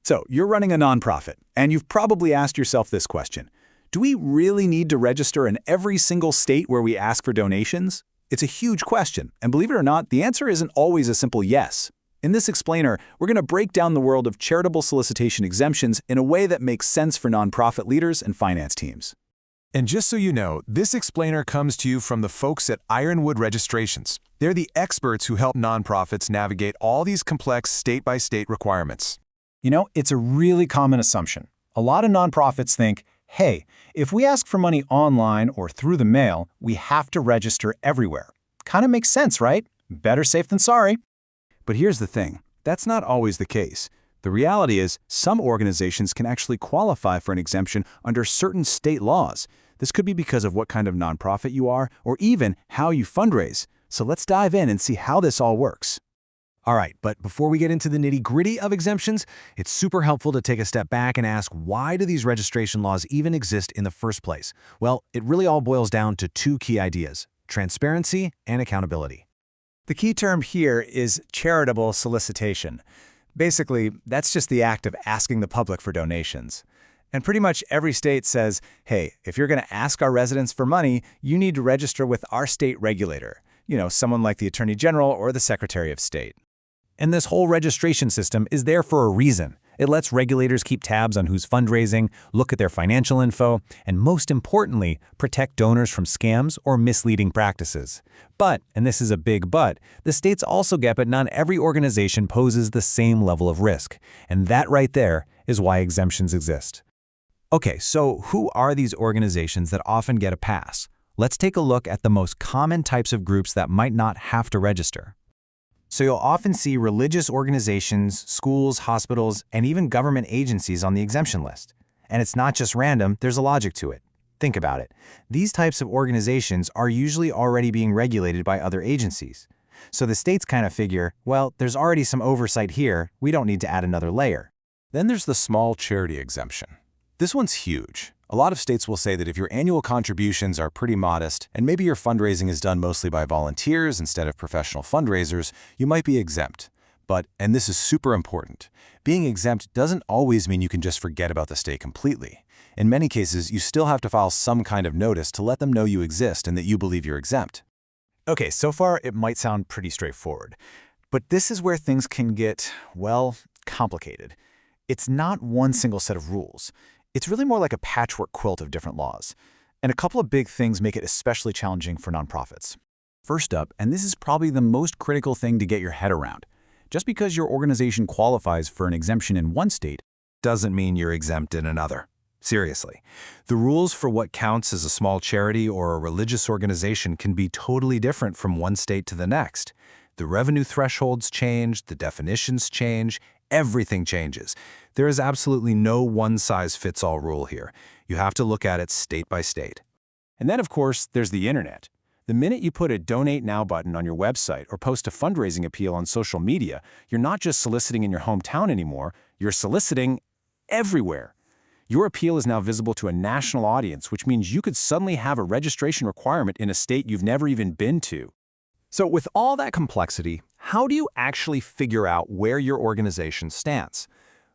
So, you're running a nonprofit, and you've probably asked yourself this question. Do we really need to register in every single state where we ask for donations? It's a huge question, and believe it or not, the answer isn't always a simple yes. In this explainer, we're going to break down the world of charitable solicitation exemptions in a way that makes sense for nonprofit leaders and finance teams. And just so you know, this explainer comes to you from the folks at Ironwood Registrations. They're the experts who help nonprofits navigate all these complex state-by-state requirements. You know, it's a really common assumption. A lot of nonprofits think, hey, if we ask for money online or through the mail, we have to register everywhere. Kind of makes sense, right? Better safe than sorry. But here's the thing. That's not always the case. The reality is, some organizations can actually qualify for an exemption under certain state laws. This could be because of what kind of nonprofit you are, or even how you fundraise. So let's dive in and see how this all works. All right, but before we get into the nitty-gritty of exemptions, it's super helpful to take a step back and ask, why do these registration laws even exist in the first place? Well, it really all boils down to two key ideas: transparency and accountability. The key term here is charitable solicitation. Basically, that's just the act of asking the public for donations. And pretty much every state says, hey, if you're going to ask our residents for money, you need to register with our state regulator. You know, someone like the Attorney General or the Secretary of State. And this whole registration system is there for a reason. It lets regulators keep tabs on who's fundraising, look at their financial info, and most importantly, protect donors from scams or misleading practices. But, and this is a big but, the states also get that not every organization poses the same level of risk. And that right there is why exemptions exist. Okay, so who are these organizations that often get a pass? Let's take a look at the most common types of groups that might not have to register. So you'll often see religious organizations, schools, hospitals, and even government agencies on the exemption list. And it's not just random, there's a logic to it. Think about it. These types of organizations are usually already being regulated by other agencies. So the states kind of figure, well, there's already some oversight here, we don't need to add another layer. Then there's the small charity exemption. This one's huge. A lot of states will say that if your annual contributions are pretty modest, and maybe your fundraising is done mostly by volunteers instead of professional fundraisers, you might be exempt. But, and this is super important, being exempt doesn't always mean you can just forget about the state completely. In many cases, you still have to file some kind of notice to let them know you exist and that you believe you're exempt. Okay, so far it might sound pretty straightforward. But this is where things can get, well, complicated. It's not one single set of rules. It's really more like a patchwork quilt of different laws. And a couple of big things make it especially challenging for nonprofits. First up, and this is probably the most critical thing to get your head around, just because your organization qualifies for an exemption in one state Doesn't mean you're exempt in another. Seriously. The rules for what counts as a small charity or a religious organization can be totally different from one state to the next. The revenue thresholds change, the definitions change, everything changes. There is absolutely no one-size-fits-all rule here. You have to look at it state by state. And then, of course, there's the internet. The minute you put a Donate Now button on your website or post a fundraising appeal on social media, you're not just soliciting in your hometown anymore, you're soliciting everywhere. Your appeal is now visible to a national audience, which means you could suddenly have a registration requirement in a state you've never even been to. So with all that complexity, how do you actually figure out where your organization stands?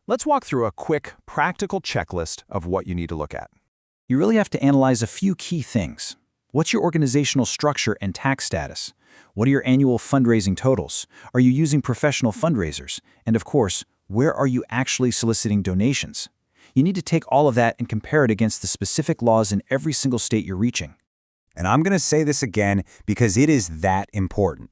Let's walk through a quick, practical checklist of what you need to look at. You really have to analyze a few key things. What's your organizational structure and tax status? What are your annual fundraising totals? Are you using professional fundraisers? And of course, where are you actually soliciting donations? You need to take all of that and compare it against the specific laws in every single state you're reaching. And I'm going to say this again because it is that important.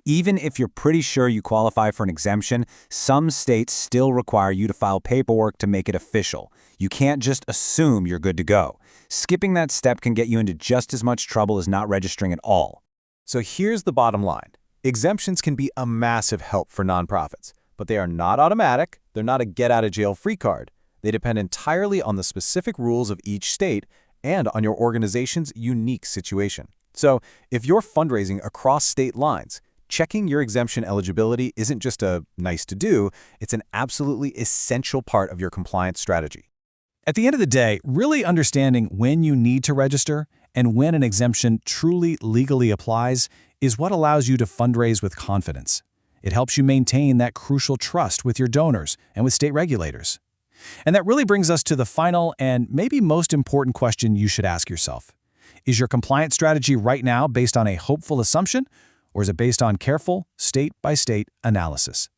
Even if you're pretty sure you qualify for an exemption, some states still require you to file paperwork to make it official. You can't just assume you're good to go. Skipping that step can get you into just as much trouble as not registering at all. So here's the bottom line. Exemptions can be a massive help for nonprofits, but they are not automatic. They're not a get-out-of-jail-free card. They depend entirely on the specific rules of each state and on your organization's unique situation. So if you're fundraising across state lines, checking your exemption eligibility isn't just a nice to do, it's an absolutely essential part of your compliance strategy. At the end of the day, really understanding when you need to register and when an exemption truly legally applies is what allows you to fundraise with confidence. It helps you maintain that crucial trust with your donors and with state regulators. And that really brings us to the final and maybe most important question you should ask yourself. Is your compliance strategy right now based on a hopeful assumption, or is it based on careful, state-by-state analysis?